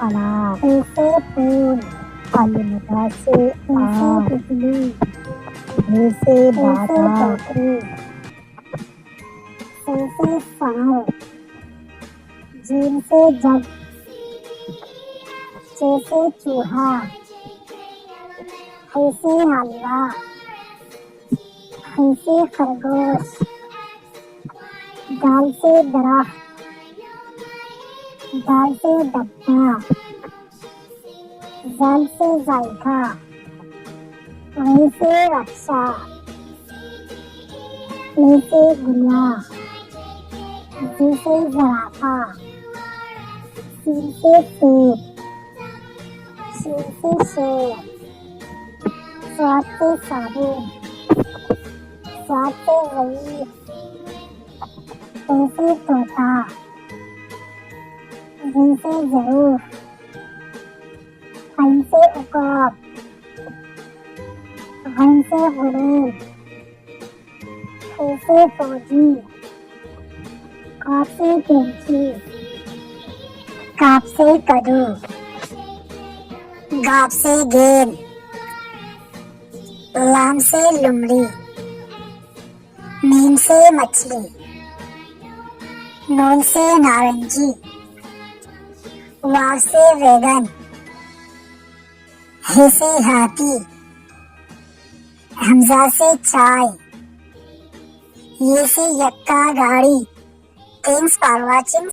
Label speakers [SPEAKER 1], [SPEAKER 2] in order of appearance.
[SPEAKER 1] अनार।
[SPEAKER 2] फूल से फूल,
[SPEAKER 1] अलविदा से
[SPEAKER 2] फूल से
[SPEAKER 1] आम।
[SPEAKER 2] तितली,
[SPEAKER 1] बी से
[SPEAKER 2] फूल से
[SPEAKER 1] बादाम।
[SPEAKER 2] बकरी, स से सांड, जीम से जग, च से चूहा, ह से हलवा, ख से खरगोश, दाल से दरख्त, दाल से डब्बा, ज़ल से जायका, व से रक्षा, ल से गुलाब, ज़ से ज़राफ़ा, सीन से सेब, शीन से शेर, स्वाद से साबुन, स्वाद से रईस, त से तोता, ज़ से ज़रूर, फ़ से उकाब, ग़ से ग़ुरूब, फ़ से फ़ौजी, क़ाफ़ से कैंची, काफ से कद्दू, गाफ से गेंद, लाम से लोमड़ी, मीम से मछली, नून से नारंगी, वाव से वैगन, हे से हाथी, हमजा से चाय, ये से यक्का गाड़ी। Thanks for watching.